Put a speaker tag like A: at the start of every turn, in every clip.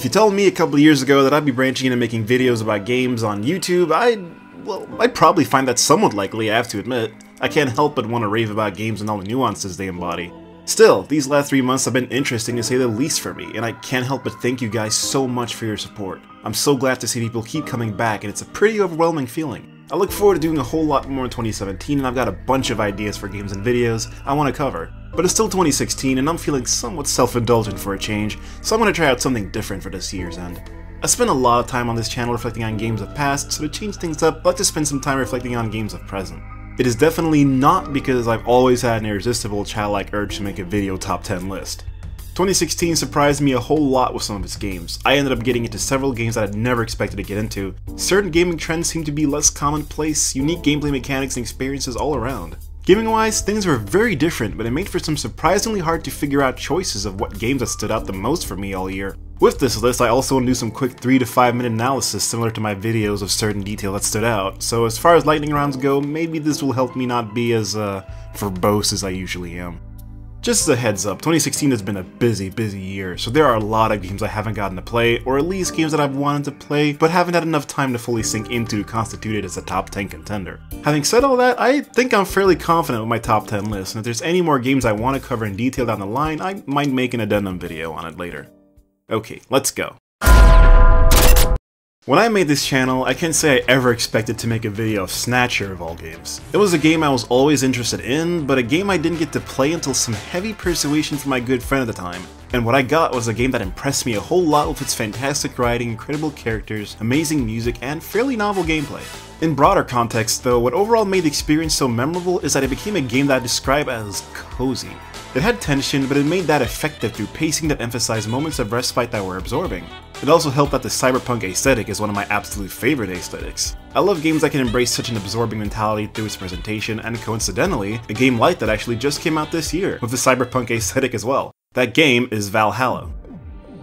A: you told me a couple years ago that I'd be branching into making videos about games on YouTube, I'd probably find that somewhat likely, I have to admit. I can't help but want to rave about games and all the nuances they embody. Still, these last 3 months have been interesting to say the least for me, and I can't help but thank you guys so much for your support. I'm so glad to see people keep coming back, and it's a pretty overwhelming feeling. I look forward to doing a whole lot more in 2017, and I've got a bunch of ideas for games and videos I want to cover. But it's still 2016, and I'm feeling somewhat self-indulgent for a change, so I'm going to try out something different for this year's end. I spent a lot of time on this channel reflecting on games of past, so to change things up, I'd like to spend some time reflecting on games of present. It is definitely not because I've always had an irresistible childlike urge to make a video top 10 list. 2016 surprised me a whole lot with some of its games. I ended up getting into several games that I'd never expected to get into. Certain gaming trends seem to be less commonplace, unique gameplay mechanics and experiences all around. Gaming-wise, things were very different, but it made for some surprisingly hard to figure out choices of what games that stood out the most for me all year. With this list, I also want to do some quick 3 to 5 minute analysis similar to my videos of certain detail that stood out, so as far as lightning rounds go, maybe this will help me not be as verbose as I usually am. Just as a heads up, 2016 has been a busy year, so there are a lot of games I haven't gotten to play, or at least games that I've wanted to play, but haven't had enough time to fully sink into to constitute it as a top 10 contender. Having said all that, I think I'm fairly confident with my top 10 list, and if there's any more games I want to cover in detail down the line, I might make an addendum video on it later. Okay, let's go. When I made this channel, I can't say I ever expected to make a video of Snatcher of all games. It was a game I was always interested in, but a game I didn't get to play until some heavy persuasion from my good friend at the time. And what I got was a game that impressed me a whole lot with its fantastic writing, incredible characters, amazing music, and fairly novel gameplay. In broader context though, what overall made the experience so memorable is that it became a game that I describe as cozy. It had tension, but it made that effective through pacing that emphasized moments of respite that were absorbing. It also helped that the cyberpunk aesthetic is one of my absolute favorite aesthetics. I love games that can embrace such an absorbing mentality through its presentation, and coincidentally, a game like that actually just came out this year, with the cyberpunk aesthetic as well. That game is Valhalla.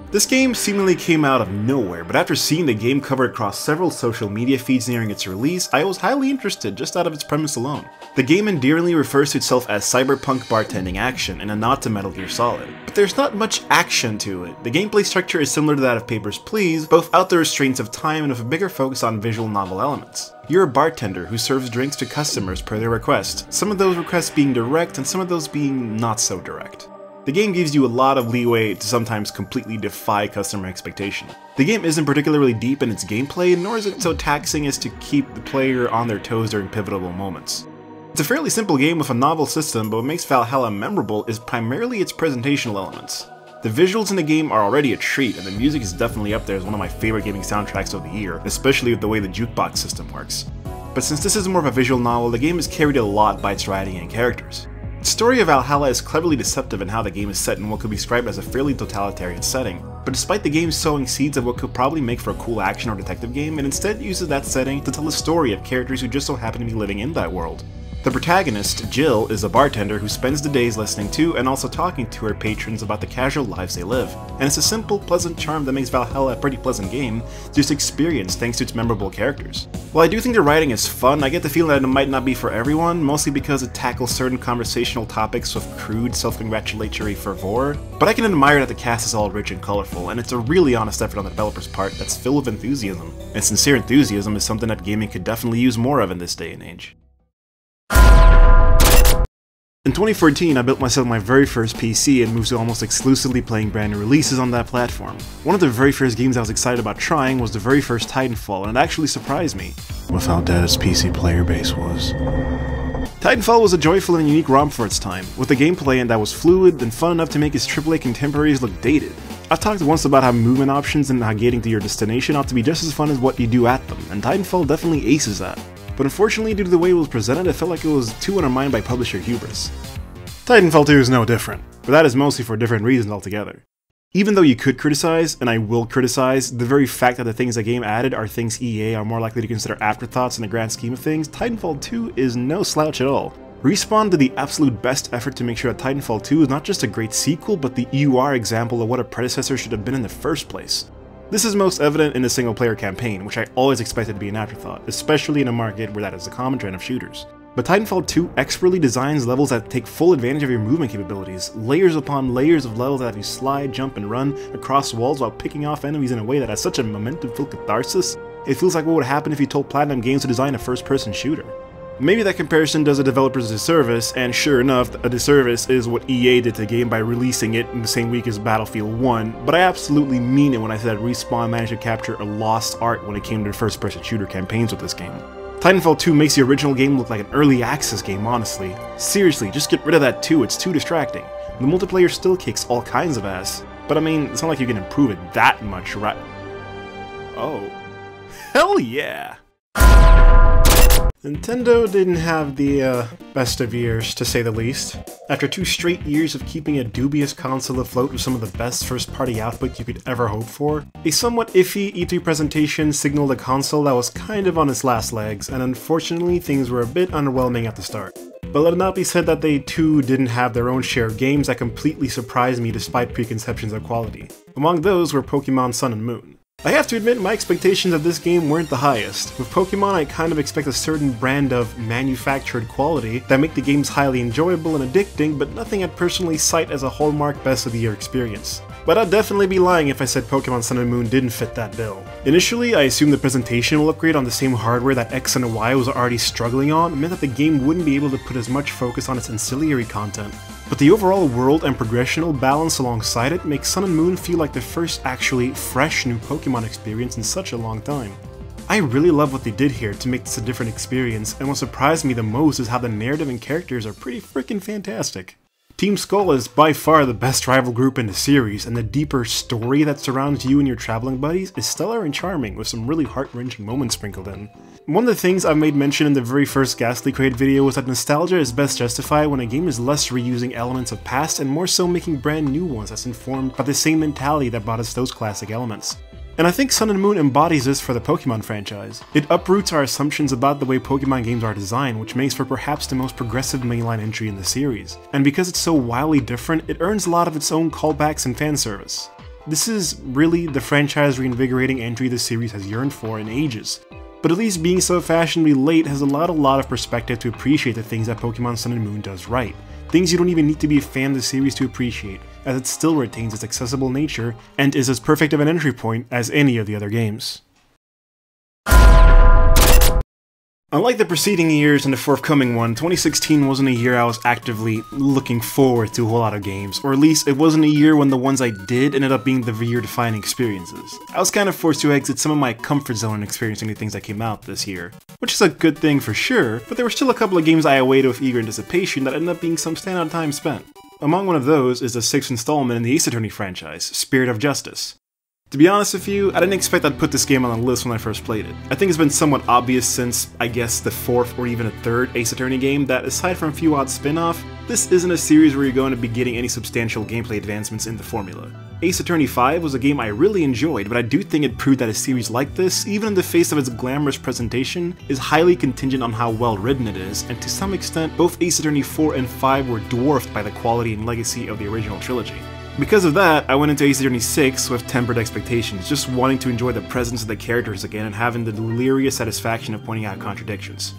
A: This game seemingly came out of nowhere, but after seeing the game covered across several social media feeds nearing its release, I was highly interested just out of its premise alone. The game endearingly refers to itself as cyberpunk bartending action, in a nod to Metal Gear Solid. But there's not much action to it. The gameplay structure is similar to that of Papers, Please, both without the restraints of time and with a bigger focus on visual novel elements. You're a bartender who serves drinks to customers per their request, some of those requests being direct and some of those being not so direct. The game gives you a lot of leeway to sometimes completely defy customer expectation. The game isn't particularly deep in its gameplay, nor is it so taxing as to keep the player on their toes during pivotal moments. It's a fairly simple game with a novel system, but what makes Valhalla memorable is primarily its presentational elements. The visuals in the game are already a treat, and the music is definitely up there as one of my favorite gaming soundtracks of the year, especially with the way the jukebox system works. But since this is more of a visual novel, the game is carried a lot by its writing and characters. The story of Valhalla is cleverly deceptive in how the game is set in what could be described as a fairly totalitarian setting, but despite the game sowing seeds of what could probably make for a cool action or detective game, it instead uses that setting to tell a story of characters who just so happen to be living in that world. The protagonist, Jill, is a bartender who spends the days listening to and also talking to her patrons about the casual lives they live, and it's a simple, pleasant charm that makes Valhalla a pretty pleasant game to just experience thanks to its memorable characters. While I do think the writing is fun, I get the feeling that it might not be for everyone, mostly because it tackles certain conversational topics with crude, self-congratulatory fervor, but I can admire that the cast is all rich and colorful, and it's a really honest effort on the developer's part that's filled with enthusiasm, and sincere enthusiasm is something that gaming could definitely use more of in this day and age. In 2014, I built myself my very first PC and moved to almost exclusively playing brand new releases on that platform. One of the very first games I was excited about trying was the very first Titanfall, and it actually surprised me with how dead its PC player base was. Titanfall was a joyful and unique romp for its time, with a gameplay that was fluid and fun enough to make its AAA contemporaries look dated. I've talked once about how movement options and how getting to your destination ought to be just as fun as what you do at them, and Titanfall definitely aces that. But unfortunately, due to the way it was presented, I felt like it was too undermined by publisher hubris. Titanfall 2 is no different, but that is mostly for different reasons altogether. Even though you could criticize, and I will criticize, the very fact that the things the game added are things EA are more likely to consider afterthoughts in the grand scheme of things, Titanfall 2 is no slouch at all. Respawn did the absolute best effort to make sure that Titanfall 2 is not just a great sequel, but the EUR example of what a predecessor should have been in the first place. This is most evident in the single-player campaign, which I always expected to be an afterthought, especially in a market where that is the common trend of shooters. But Titanfall 2 expertly designs levels that take full advantage of your movement capabilities, layers upon layers of levels that have you slide, jump, and run across walls while picking off enemies in a way that has such a momentum-filled catharsis, it feels like what would happen if you told Platinum Games to design a first-person shooter. Maybe that comparison does the developers a disservice, and sure enough, a disservice is what EA did to the game by releasing it in the same week as Battlefield 1, but I absolutely mean it when I said that Respawn managed to capture a lost art when it came to their first-person shooter campaigns with this game. Titanfall 2 makes the original game look like an early access game, honestly. Seriously, just get rid of that 2, it's too distracting. The multiplayer still kicks all kinds of ass, but I mean, it's not like you can improve it that much, right? Oh. Hell yeah! Nintendo didn't have the best of years, to say the least. After 2 straight years of keeping a dubious console afloat with some of the best first-party output you could ever hope for, a somewhat iffy E3 presentation signaled a console that was kind of on its last legs, and unfortunately things were a bit underwhelming at the start. But let it not be said that they too didn't have their own share of games that completely surprised me despite preconceptions of quality. Among those were Pokemon Sun and Moon. I have to admit, my expectations of this game weren't the highest. With Pokemon, I kind of expect a certain brand of manufactured quality that make the games highly enjoyable and addicting, but nothing I'd personally cite as a hallmark best of the year experience. But I'd definitely be lying if I said Pokemon Sun and Moon didn't fit that bill. Initially, I assumed the presentation will upgrade on the same hardware that X and Y was already struggling on, meant that the game wouldn't be able to put as much focus on its ancillary content. But the overall world and progressional balance alongside it makes Sun and Moon feel like the first actually fresh new Pokemon experience in such a long time. I really love what they did here to make this a different experience, and what surprised me the most is how the narrative and characters are pretty freaking fantastic. Team Skull is by far the best rival group in the series, and the deeper story that surrounds you and your traveling buddies is stellar and charming, with some really heart-wrenching moments sprinkled in. One of the things I made mention in the very first Ghastlycrate video was that nostalgia is best justified when a game is less reusing elements of past and more so making brand new ones that's informed by the same mentality that brought us those classic elements. And I think Sun and Moon embodies this for the Pokemon franchise. It uproots our assumptions about the way Pokemon games are designed, which makes for perhaps the most progressive mainline entry in the series. And because it's so wildly different, it earns a lot of its own callbacks and fan service. This is really the franchise reinvigorating entry the series has yearned for in ages. But at least being so fashionably late has allowed a lot of perspective to appreciate the things that Pokemon Sun and Moon does right. Things you don't even need to be a fan of the series to appreciate, as it still retains its accessible nature and is as perfect of an entry point as any of the other games. Unlike the preceding years and the forthcoming one, 2016 wasn't a year I was actively looking forward to a whole lot of games, or at least it wasn't a year when the ones I did ended up being the year-defining experiences. I was kind of forced to exit some of my comfort zone in experiencing the things that came out this year, which is a good thing for sure, but there were still a couple of games I awaited with eager anticipation that ended up being some standout time spent. Among one of those is the 6th installment in the Ace Attorney franchise, Spirit of Justice. To be honest with you, I didn't expect I'd put this game on the list when I first played it. I think it's been somewhat obvious since, I guess, the 4th or even a 3rd Ace Attorney game that, aside from a few odd spin-off, this isn't a series where you're going to be getting any substantial gameplay advancements in the formula. Ace Attorney 5 was a game I really enjoyed, but I do think it proved that a series like this, even in the face of its glamorous presentation, is highly contingent on how well written it is, and to some extent, both Ace Attorney 4 and 5 were dwarfed by the quality and legacy of the original trilogy. Because of that, I went into Ace Attorney 6 with tempered expectations, just wanting to enjoy the presence of the characters again and having the delirious satisfaction of pointing out contradictions.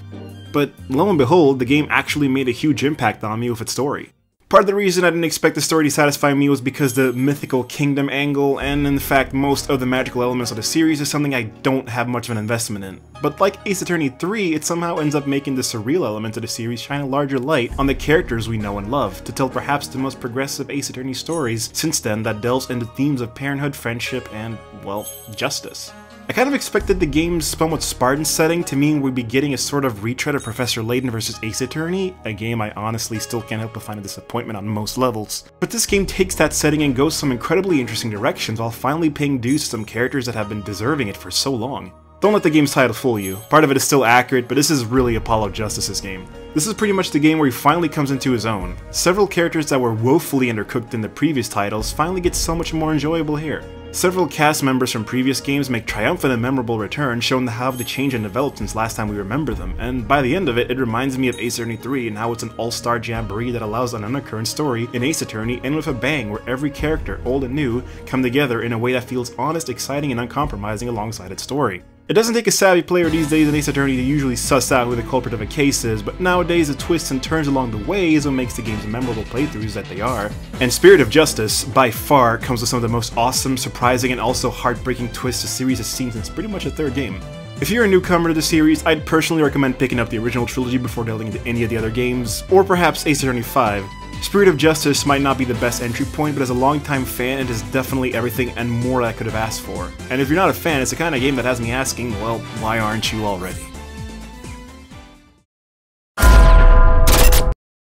A: But lo and behold, the game actually made a huge impact on me with its story. Part of the reason I didn't expect the story to satisfy me was because the mythical kingdom angle, and in fact most of the magical elements of the series, is something I don't have much of an investment in. But like Ace Attorney 3, it somehow ends up making the surreal element of the series shine a larger light on the characters we know and love, to tell perhaps the most progressive Ace Attorney stories since then that delves into themes of parenthood, friendship, and, well, justice. I kind of expected the game's somewhat Spartan setting to mean we'd be getting a sort of retread of Professor Layton vs Ace Attorney, a game I honestly still can't help but find a disappointment on most levels. But this game takes that setting and goes some incredibly interesting directions while finally paying dues to some characters that have been deserving it for so long. Don't let the game's title fool you. Part of it is still accurate, but this is really Apollo Justice's game. This is pretty much the game where he finally comes into his own. Several characters that were woefully undercooked in the previous titles finally get so much more enjoyable here. Several cast members from previous games make triumphant and memorable returns, showing how they changed and developed since last time we remember them, and by the end of it, it reminds me of Ace Attorney 3 and how it's an all-star jamboree that allows an undercurrent story in Ace Attorney end with a bang where every character, old and new, come together in a way that feels honest, exciting, and uncompromising alongside its story. It doesn't take a savvy player these days in Ace Attorney to usually suss out who the culprit of a case is, but nowadays the twists and turns along the way is what makes the games memorable playthroughs that they are. And Spirit of Justice, by far, comes with some of the most awesome, surprising, and also heartbreaking twists the series has seen since pretty much the third game. If you're a newcomer to the series, I'd personally recommend picking up the original trilogy before delving into any of the other games, or perhaps Ace Attorney 5. Spirit of Justice might not be the best entry point, but as a longtime fan, it is definitely everything and more I could have asked for. And if you're not a fan, it's the kind of game that has me asking, well, why aren't you already?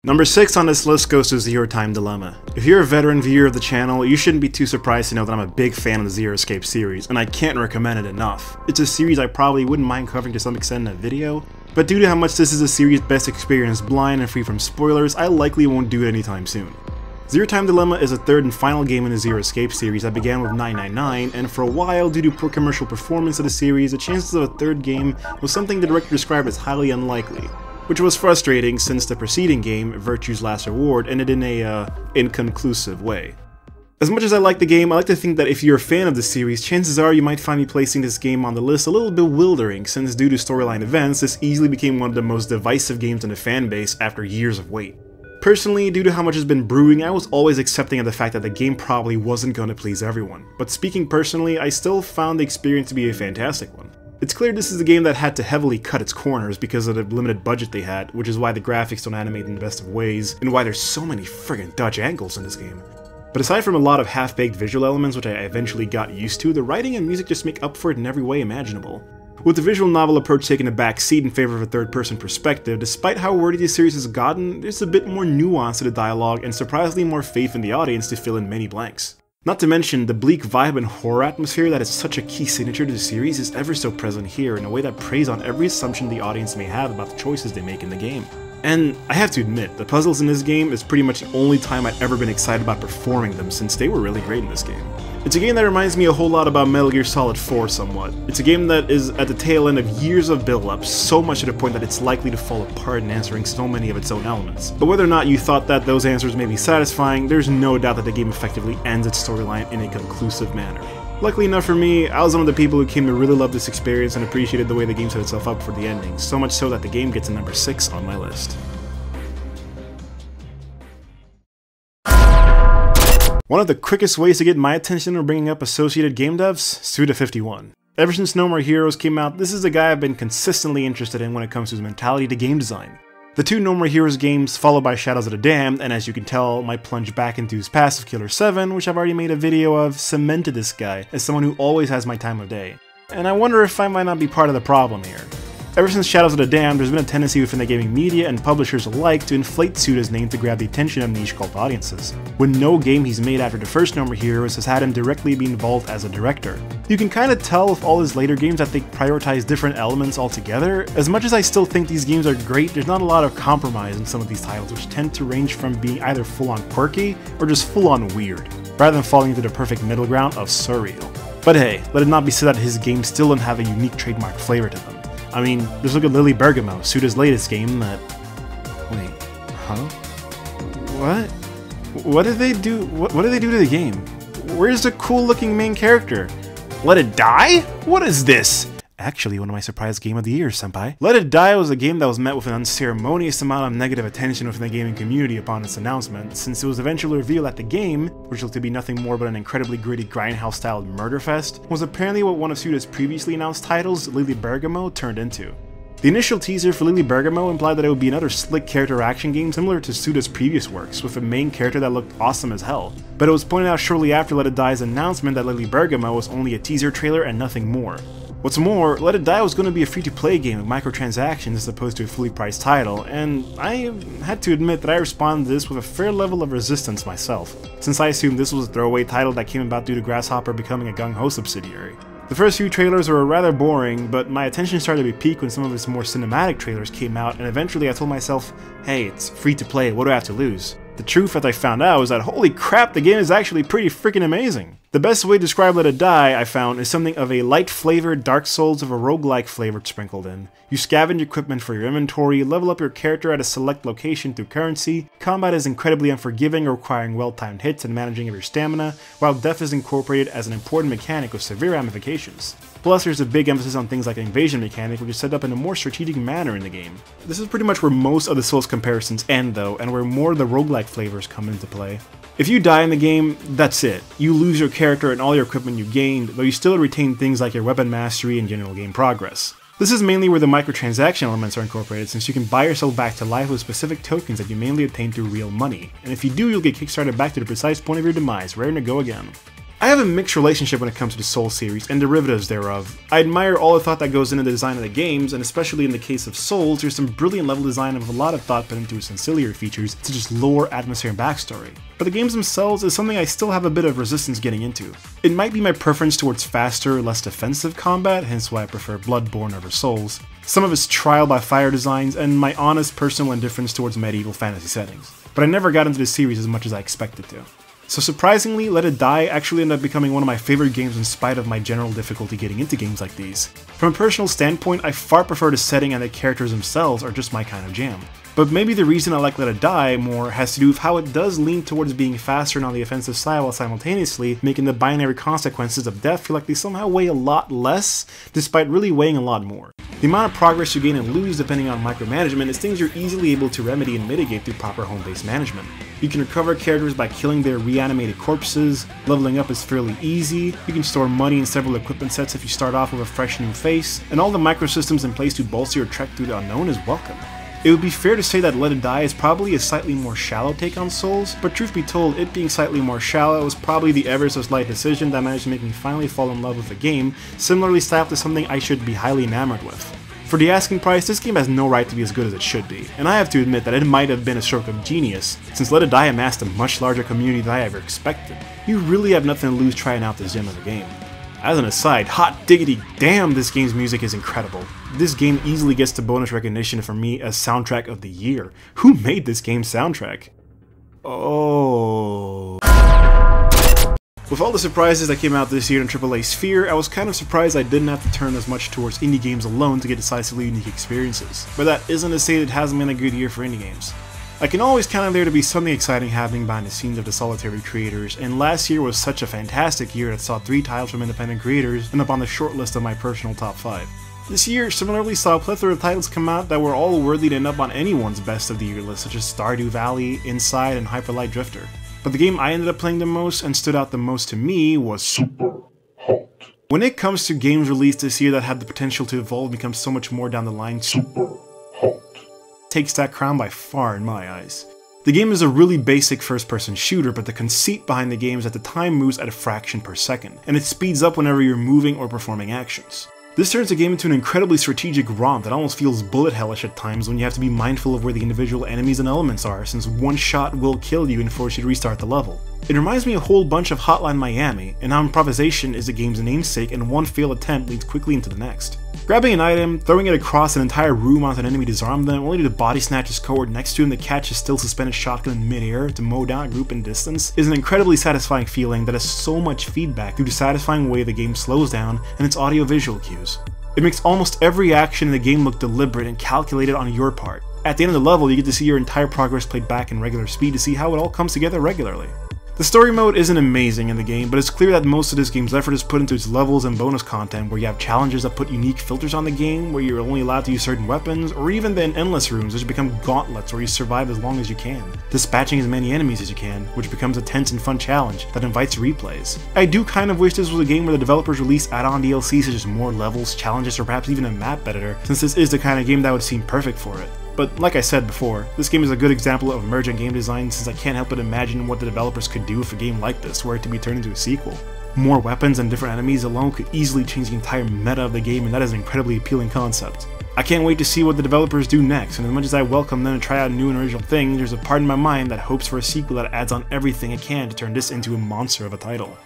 A: Number 6 on this list goes to Zero Time Dilemma. If you're a veteran viewer of the channel, you shouldn't be too surprised to know that I'm a big fan of the Zero Escape series, and I can't recommend it enough. It's a series I probably wouldn't mind covering to some extent in a video, but due to how much this is the series' best experience blind and free from spoilers, I likely won't do it anytime soon. Zero Time Dilemma is the third and final game in the Zero Escape series that began with 999, and for a while, due to poor commercial performance of the series, the chances of a third game was something the director described as highly unlikely, which was frustrating since the preceding game, Virtue's Last Reward, ended in a inconclusive way. As much as I like the game, I like to think that if you're a fan of the series, chances are you might find me placing this game on the list a little bewildering, since due to storyline events, this easily became one of the most divisive games in the fanbase after years of wait. Personally, due to how much has been brewing, I was always accepting of the fact that the game probably wasn't going to please everyone, but speaking personally, I still found the experience to be a fantastic one. It's clear this is a game that had to heavily cut its corners because of the limited budget they had, which is why the graphics don't animate in the best of ways, and why there's so many friggin' Dutch angles in this game. But aside from a lot of half-baked visual elements which I eventually got used to, the writing and music just make up for it in every way imaginable. With the visual novel approach taking a back seat in favor of a third-person perspective, despite how wordy the series has gotten, there's a bit more nuance to the dialogue and surprisingly more faith in the audience to fill in many blanks. Not to mention, the bleak vibe and horror atmosphere that is such a key signature to the series is ever so present here in a way that preys on every assumption the audience may have about the choices they make in the game. And I have to admit, the puzzles in this game is pretty much the only time I've ever been excited about performing them, since they were really great in this game. It's a game that reminds me a whole lot about Metal Gear Solid 4 somewhat. It's a game that is at the tail end of years of build-up, so much to the point that it's likely to fall apart in answering so many of its own elements. But whether or not you thought that those answers may be satisfying, there's no doubt that the game effectively ends its storyline in a conclusive manner. Luckily enough for me, I was one of the people who came to really love this experience and appreciated the way the game set itself up for the ending, so much so that the game gets a number 6 on my list. One of the quickest ways to get my attention when bringing up associated game devs? Suda51. Ever since No More Heroes came out, this is the guy I've been consistently interested in when it comes to his mentality to game design. The two No More Heroes games, followed by Shadows of the Damned, and as you can tell, my plunge back into his passive Killer 7, which I've already made a video of, cemented this guy as someone who always has my time of day. And I wonder if I might not be part of the problem here. Ever since Shadows of the Damned, there's been a tendency within the gaming media and publishers alike to inflate Suda's name to grab the attention of niche cult audiences, when no game he's made after the first No More Heroes has had him directly be involved as a director. You can kinda tell with all his later games that they prioritize different elements altogether. As much as I still think these games are great, there's not a lot of compromise in some of these titles, which tend to range from being either full-on quirky or just full-on weird, rather than falling into the perfect middle ground of surreal. But hey, let it not be said that his games still don't have a unique trademark flavor to them. I mean, just look at Lily Bergamo, Suda's latest game that... Wait, huh? What? What did they do? What did they do to the game? Where's the cool-looking main character? Let It Die? What is this? Actually, one of my surprise game of the year, senpai. Let It Die was a game that was met with an unceremonious amount of negative attention within the gaming community upon its announcement, since it was eventually revealed that the game, which looked to be nothing more but an incredibly gritty grindhouse-styled murder fest, was apparently what one of Suda's previously announced titles, Lily Bergamo, turned into. The initial teaser for Lily Bergamo implied that it would be another slick character action game similar to Suda's previous works, with a main character that looked awesome as hell. But it was pointed out shortly after Let It Die's announcement that Lily Bergamo was only a teaser trailer and nothing more. What's more, Let It Die was going to be a free-to-play game with microtransactions as opposed to a fully priced title, and I had to admit that I responded to this with a fair level of resistance myself, since I assumed this was a throwaway title that came about due to Grasshopper becoming a gung-ho subsidiary. The first few trailers were rather boring, but my attention started to be piqued when some of its more cinematic trailers came out, and eventually I told myself, hey, it's free to play, what do I have to lose? The truth that I found out was that holy crap, the game is actually pretty freaking amazing. The best way to describe Let It Die, I found, is something of a light-flavored Dark Souls of a roguelike flavor sprinkled in. You scavenge equipment for your inventory, level up your character at a select location through currency, combat is incredibly unforgiving, requiring well-timed hits and managing of your stamina, while death is incorporated as an important mechanic with severe ramifications. Plus, there's a big emphasis on things like an invasion mechanic, which is set up in a more strategic manner in the game. This is pretty much where most of the Souls comparisons end though, and where more of the roguelike flavors come into play. If you die in the game, that's it. You lose your character and all your equipment you gained, though you still retain things like your weapon mastery and general game progress. This is mainly where the microtransaction elements are incorporated, since you can buy yourself back to life with specific tokens that you mainly obtain through real money, and if you do, you'll get kickstarted back to the precise point of your demise, raring to go again. I have a mixed relationship when it comes to the Souls series and derivatives thereof. I admire all the thought that goes into the design of the games, and especially in the case of Souls, there's some brilliant level design with a lot of thought put into its ancillary features, such as lore, atmosphere, and backstory. But the games themselves is something I still have a bit of resistance getting into. It might be my preference towards faster, less defensive combat, hence why I prefer Bloodborne over Souls, some of its trial by fire designs, and my honest personal indifference towards medieval fantasy settings. But I never got into the series as much as I expected to. So surprisingly, Let It Die actually ended up becoming one of my favorite games in spite of my general difficulty getting into games like these. From a personal standpoint, I far prefer the setting, and the characters themselves are just my kind of jam. But maybe the reason I like Let It Die more has to do with how it does lean towards being faster and on the offensive side while simultaneously making the binary consequences of death feel like they somehow weigh a lot less, despite really weighing a lot more. The amount of progress you gain and lose depending on micromanagement is things you're easily able to remedy and mitigate through proper home-based management. You can recover characters by killing their reanimated corpses, leveling up is fairly easy, you can store money in several equipment sets if you start off with a fresh new face, and all the microsystems in place to bolster your trek through the unknown is welcome. It would be fair to say that Let It Die is probably a slightly more shallow take on Souls, but truth be told, it being slightly more shallow was probably the ever so slight decision that managed to make me finally fall in love with the game, similarly styled to something I should be highly enamored with. For the asking price, this game has no right to be as good as it should be, and I have to admit that it might have been a stroke of genius, since Let It Die amassed a much larger community than I ever expected. You really have nothing to lose trying out this gem of a game. As an aside, hot diggity damn, this game's music is incredible. This game easily gets the bonus recognition for me as Soundtrack of the Year. Who made this game's soundtrack? Oh. With all the surprises that came out this year in AAA sphere, I was kind of surprised I didn't have to turn as much towards indie games alone to get decisively unique experiences. But that isn't to say it hasn't been a good year for indie games. I can always count on there to be something exciting happening behind the scenes of the solitary creators, and last year was such a fantastic year that saw 3 titles from independent creators end up on the short list of my personal top 5. This year similarly saw a plethora of titles come out that were all worthy to end up on anyone's best of the year list, such as Stardew Valley, Inside, and Hyper Light Drifter. But the game I ended up playing the most and stood out the most to me was Super Hot. When it comes to games released this year that had the potential to evolve and become so much more down the line, Super Hot takes that crown by far in my eyes. The game is a really basic first-person shooter, but the conceit behind the game is that the time moves at a fraction per second, and it speeds up whenever you're moving or performing actions. This turns the game into an incredibly strategic romp that almost feels bullet hellish at times when you have to be mindful of where the individual enemies and elements are, since one shot will kill you and force you to restart the level. It reminds me a whole bunch of Hotline Miami, and how improvisation is the game's namesake and one failed attempt leads quickly into the next. Grabbing an item, throwing it across an entire room onto an enemy to disarm them, only to body snatch his cohort next to him to catch a still suspended shotgun in midair to mow down a group in distance, is an incredibly satisfying feeling that has so much feedback through the satisfying way the game slows down and its audio-visual cues. It makes almost every action in the game look deliberate and calculated on your part. At the end of the level, you get to see your entire progress played back in regular speed to see how it all comes together regularly. The story mode isn't amazing in the game, but it's clear that most of this game's effort is put into its levels and bonus content, where you have challenges that put unique filters on the game, where you're only allowed to use certain weapons, or even the endless rooms, which become gauntlets where you survive as long as you can, dispatching as many enemies as you can, which becomes a tense and fun challenge that invites replays. I do kind of wish this was a game where the developers release add-on DLC such as more levels, challenges, or perhaps even a map editor, since this is the kind of game that would seem perfect for it. But like I said before, this game is a good example of emergent game design, since I can't help but imagine what the developers could do with a game like this were it to be turned into a sequel. More weapons and different enemies alone could easily change the entire meta of the game, and that is an incredibly appealing concept. I can't wait to see what the developers do next, and as much as I welcome them to try out new and original things, there's a part in my mind that hopes for a sequel that adds on everything it can to turn this into a monster of a title.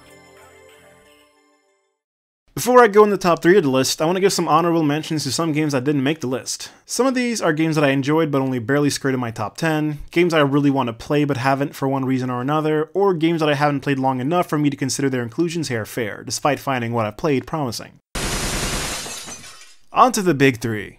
A: Before I go in the top 3 of the list, I want to give some honorable mentions to some games that didn't make the list. Some of these are games that I enjoyed but only barely skirted my top 10, games I really want to play but haven't for one reason or another, or games that I haven't played long enough for me to consider their inclusions here fair, despite finding what I've played promising. On to the big 3.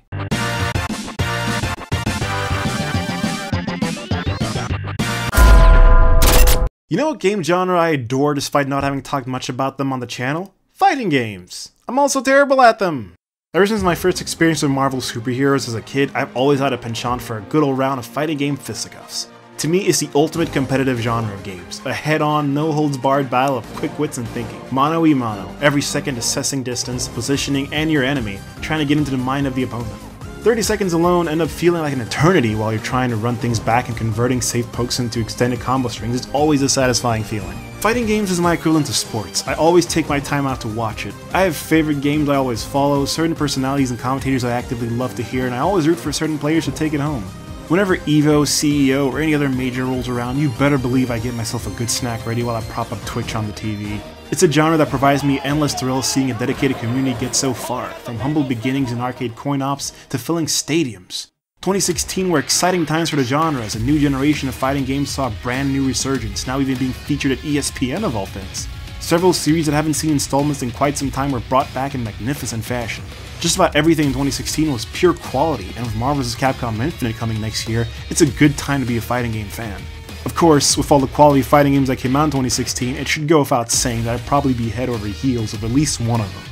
A: You know what game genre I adore despite not having talked much about them on the channel? Fighting games! I'm also terrible at them! Ever since my first experience with Marvel superheroes as a kid, I've always had a penchant for a good old round of fighting game fisticuffs. To me, it's the ultimate competitive genre of games. A head-on, no-holds-barred battle of quick wits and thinking. Mano-y-mano, every second assessing distance, positioning, and your enemy, trying to get into the mind of the opponent. 30 seconds alone end up feeling like an eternity while you're trying to run things back and converting safe pokes into extended combo strings. It's always a satisfying feeling. Fighting games is my equivalent to sports. I always take my time out to watch it. I have favorite games I always follow, certain personalities and commentators I actively love to hear, and I always root for certain players to take it home. Whenever EVO, CEO, or any other major rolls around, you better believe I get myself a good snack ready while I prop up Twitch on the TV. It's a genre that provides me endless thrills seeing a dedicated community get so far, from humble beginnings in arcade coin ops to filling stadiums. 2016 were exciting times for the genre as a new generation of fighting games saw a brand new resurgence, now even being featured at ESPN of all things. Several series that haven't seen installments in quite some time were brought back in magnificent fashion. Just about everything in 2016 was pure quality, and with Marvel vs. Capcom Infinite coming next year, it's a good time to be a fighting game fan. Of course, with all the quality fighting games that came out in 2016, it should go without saying that I'd probably be head over heels of at least one of them.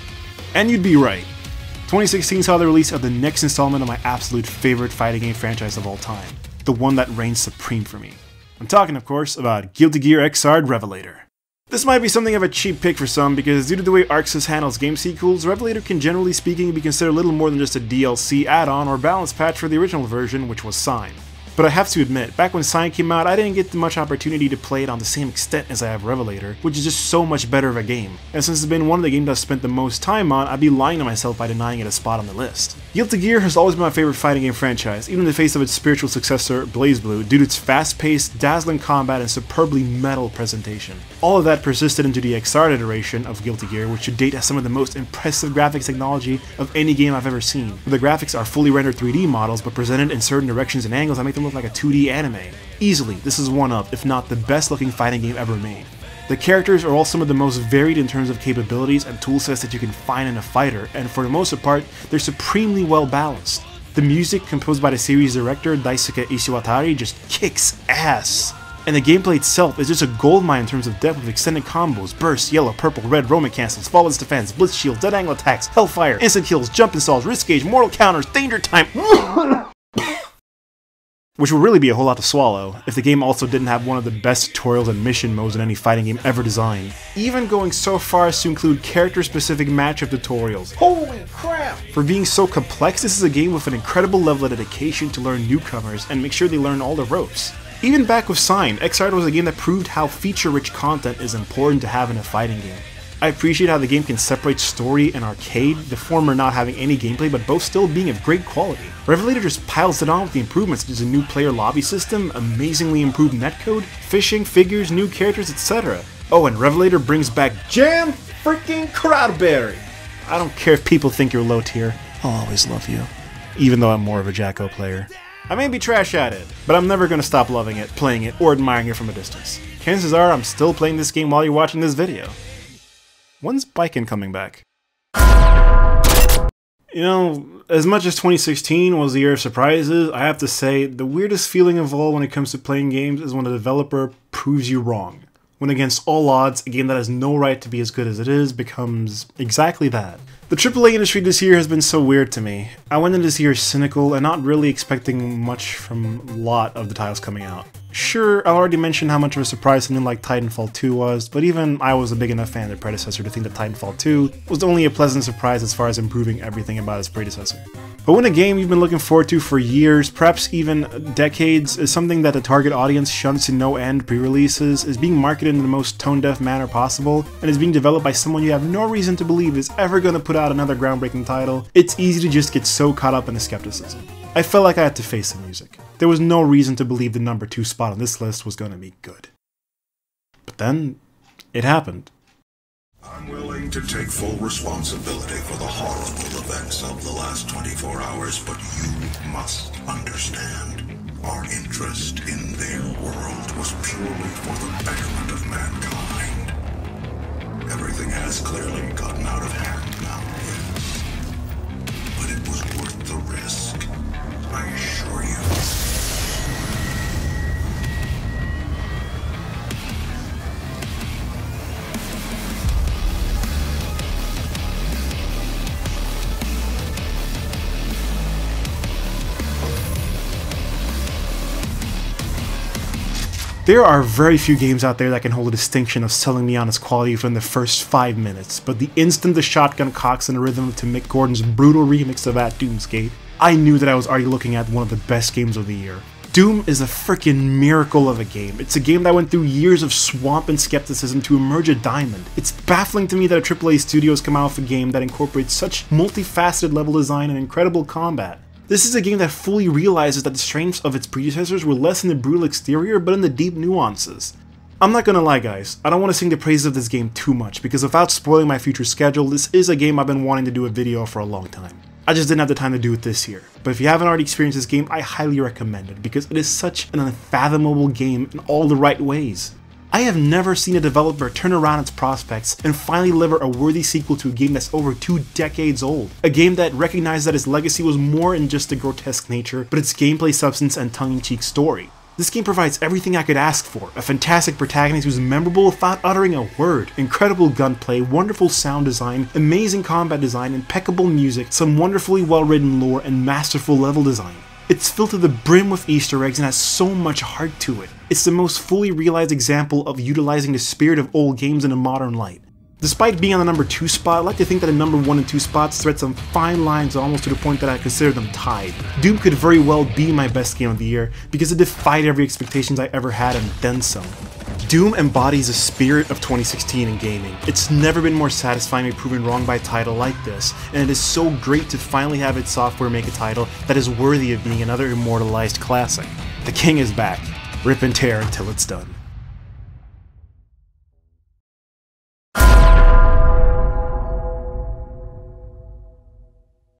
A: And you'd be right. 2016 saw the release of the next installment of my absolute favorite fighting game franchise of all time, the one that reigns supreme for me. I'm talking, of course, about Guilty Gear Xrd Revelator. This might be something of a cheap pick for some, because due to the way ArcSys handles game sequels, Revelator can generally speaking be considered little more than just a DLC add-on or balance patch for the original version, which was Sign. But I have to admit, back when Sign came out, I didn't get much opportunity to play it on the same extent as I have Revelator, which is just so much better of a game. And since it's been one of the games I've spent the most time on, I'd be lying to myself by denying it a spot on the list. Guilty Gear has always been my favorite fighting game franchise, even in the face of its spiritual successor, BlazBlue, due to its fast-paced, dazzling combat and superbly metal presentation. All of that persisted into the Xrd iteration of Guilty Gear, which to date has some of the most impressive graphics technology of any game I've ever seen. The graphics are fully rendered 3D models, but presented in certain directions and angles that make them look like a 2D anime. Easily, this is one of, if not the best looking fighting game ever made. The characters are all some of the most varied in terms of capabilities and toolsets that you can find in a fighter, and for the most part, they're supremely well balanced. The music, composed by the series director Daisuke Ishiwatari, just kicks ass. And the gameplay itself is just a goldmine in terms of depth with extended combos, bursts, yellow, purple, red, Roman cancels, flawless defense, blitz shield, dead angle attacks, hellfire, instant kills, jump installs, risk gauge, mortal counters, danger time, which would really be a whole lot to swallow if the game also didn't have one of the best tutorials and mission modes in any fighting game ever designed. Even going so far as to include character-specific matchup tutorials. Holy crap! For being so complex, this is a game with an incredible level of dedication to learn newcomers and make sure they learn all the ropes. Even back with Sign, Xrd was a game that proved how feature-rich content is important to have in a fighting game. I appreciate how the game can separate story and arcade, the former not having any gameplay but both still being of great quality. Revelator just piles it on with the improvements such as a new player lobby system, amazingly improved netcode, fishing, figures, new characters, etc. Oh, and Revelator brings back Jam freaking Crowdberry! I don't care if people think you're low tier, I'll always love you. Even though I'm more of a Jacko player. I may be trash at it, but I'm never going to stop loving it, playing it, or admiring it from a distance. Chances are I'm still playing this game while you're watching this video. When's Biken coming back? You know, as much as 2016 was the year of surprises, I have to say, the weirdest feeling of all when it comes to playing games is when a developer proves you wrong. When against all odds, a game that has no right to be as good as it is becomes exactly that. The AAA industry this year has been so weird to me. I went into this year cynical and not really expecting much from a lot of the titles coming out. Sure, I already mentioned how much of a surprise something like Titanfall 2 was, but even I was a big enough fan of the predecessor to think that Titanfall 2 was only a pleasant surprise as far as improving everything about its predecessor. But when a game you've been looking forward to for years, perhaps even decades, is something that the target audience shuns to no end pre-releases, is being marketed in the most tone-deaf manner possible, and is being developed by someone you have no reason to believe is ever going to put out another groundbreaking title, it's easy to just get so caught up in the skepticism. I felt like I had to face the music. There was no reason to believe the number 2 spot on this list was going to be good. But then, it happened.
B: I'm willing to take full responsibility for the horrible events of the last 24 hours, but you must understand. Our interest in their world was purely for the betterment of mankind. Everything has clearly gotten out of hand now, yes. But it was worth the risk, I assure you.
A: There are very few games out there that can hold a distinction of selling me on its quality from the first 5 minutes, but the instant the shotgun cocks and the rhythm to Mick Gordon's brutal remix of At Doom's Gate, I knew that I was already looking at one of the best games of the year. Doom is a freaking miracle of a game. It's a game that went through years of swamp and skepticism to emerge a diamond. It's baffling to me that a AAA studio has come out with a game that incorporates such multifaceted level design and incredible combat. This is a game that fully realizes that the strengths of its predecessors were less in the brutal exterior, but in the deep nuances. I'm not gonna lie guys, I don't want to sing the praises of this game too much, because without spoiling my future schedule, this is a game I've been wanting to do a video for a long time. I just didn't have the time to do it this year. But if you haven't already experienced this game, I highly recommend it, because it is such an unfathomable game in all the right ways. I have never seen a developer turn around its prospects and finally deliver a worthy sequel to a game that's over 2 decades old. A game that recognized that its legacy was more than just the grotesque nature, but its gameplay substance and tongue-in-cheek story. This game provides everything I could ask for, a fantastic protagonist who's memorable without uttering a word, incredible gunplay, wonderful sound design, amazing combat design, impeccable music, some wonderfully well-written lore, and masterful level design. It's filled to the brim with Easter eggs and has so much heart to it. It's the most fully realized example of utilizing the spirit of old games in a modern light. Despite being on the number 2 spot, I like to think that the number 1 and 2 spots thread some fine lines almost to the point that I consider them tied. Doom could very well be my best game of the year because it defied every expectations I ever had and then some. Doom embodies the spirit of 2016 in gaming. It's never been more satisfying to be proven wrong by a title like this, and it is so great to finally have id Software make a title that is worthy of being another immortalized classic. The king is back. Rip and tear until it's done.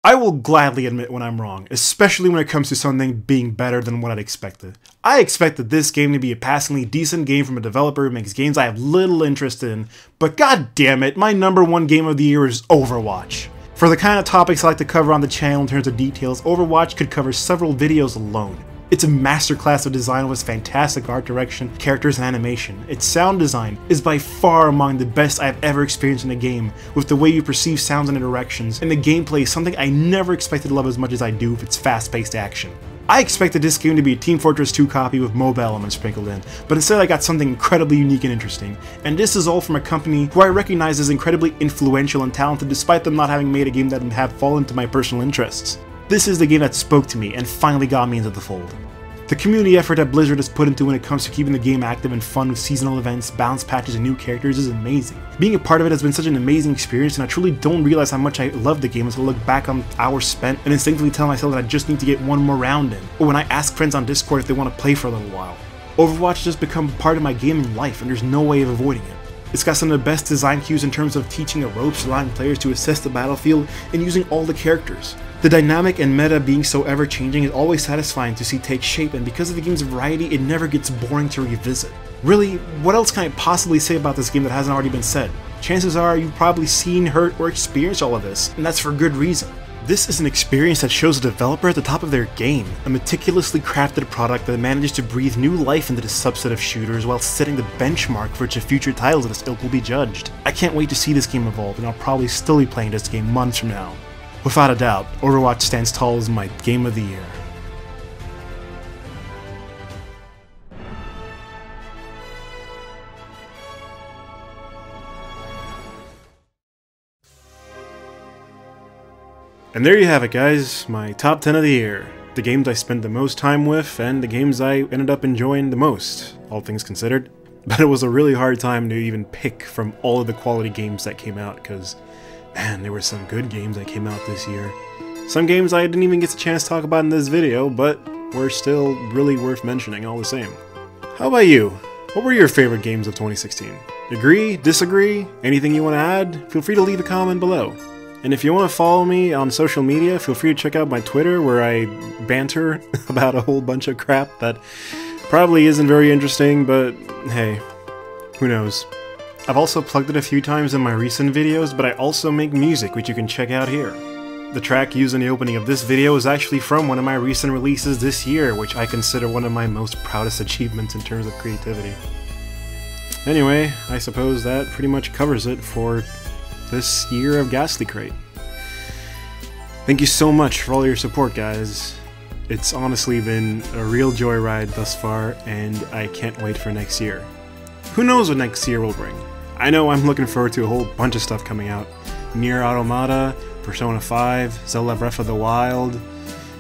A: I will gladly admit when I'm wrong, especially when it comes to something being better than what I'd expected. I expected this game to be a passingly decent game from a developer who makes games I have little interest in, but god damn it, my number 1 game of the year is Overwatch. For the kind of topics I like to cover on the channel in terms of details, Overwatch could cover several videos alone. It's a masterclass of design with fantastic art direction, characters, and animation. Its sound design is by far among the best I've ever experienced in a game, with the way you perceive sounds and interactions, and the gameplay is something I never expected to love as much as I do with its fast-paced action. I expected this game to be a Team Fortress 2 copy with mobile elements sprinkled in, but instead I got something incredibly unique and interesting, and this is all from a company who I recognize as incredibly influential and talented despite them not having made a game that would have fallen to my personal interests. This is the game that spoke to me and finally got me into the fold. The community effort that Blizzard has put into when it comes to keeping the game active and fun with seasonal events, balance patches, and new characters is amazing. Being a part of it has been such an amazing experience, and I truly don't realize how much I love the game until I look back on hours spent and instinctively tell myself that I just need to get one more round in, or when I ask friends on Discord if they want to play for a little while. Overwatch has just become part of my gaming life, and there's no way of avoiding it. It's got some of the best design cues in terms of teaching the ropes, allowing players to assess the battlefield, and using all the characters. The dynamic and meta being so ever-changing is always satisfying to see take shape, and because of the game's variety, it never gets boring to revisit. Really, what else can I possibly say about this game that hasn't already been said? Chances are you've probably seen, heard, or experienced all of this, and that's for good reason. This is an experience that shows a developer at the top of their game, a meticulously crafted product that manages to breathe new life into this subset of shooters while setting the benchmark for which future titles of this ilk will be judged. I can't wait to see this game evolve, and I'll probably still be playing this game months from now. Without a doubt, Overwatch stands tall as my game of the year. And there you have it guys, my top 10 of the year. The games I spent the most time with, and the games I ended up enjoying the most, all things considered. But it was a really hard time to even pick from all of the quality games that came out, because man, there were some good games that came out this year. Some games I didn't even get a chance to talk about in this video, but were still really worth mentioning all the same. How about you? What were your favorite games of 2016? Agree? Disagree? Anything you want to add? Feel free to leave a comment below. And if you want to follow me on social media, feel free to check out my Twitter where I banter about a whole bunch of crap that probably isn't very interesting, but hey, who knows. I've also plugged it a few times in my recent videos, but I also make music, which you can check out here. The track used in the opening of this video is actually from one of my recent releases this year, which I consider one of my most proudest achievements in terms of creativity. Anyway, I suppose that pretty much covers it for this year of Ghastlycrate. Thank you so much for all your support, guys. It's honestly been a real joyride thus far, and I can't wait for next year. Who knows what next year will bring? I know I'm looking forward to a whole bunch of stuff coming out. Nier Automata, Persona 5, Zelda Breath of the Wild,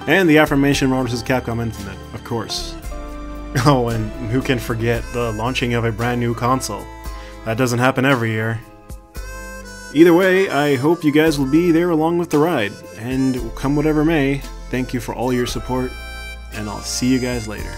A: and the aforementioned Marvel vs. Capcom Infinite, of course. Oh, and who can forget the launching of a brand new console? That doesn't happen every year. Either way, I hope you guys will be there along with the ride, and come whatever may, thank you for all your support, and I'll see you guys later.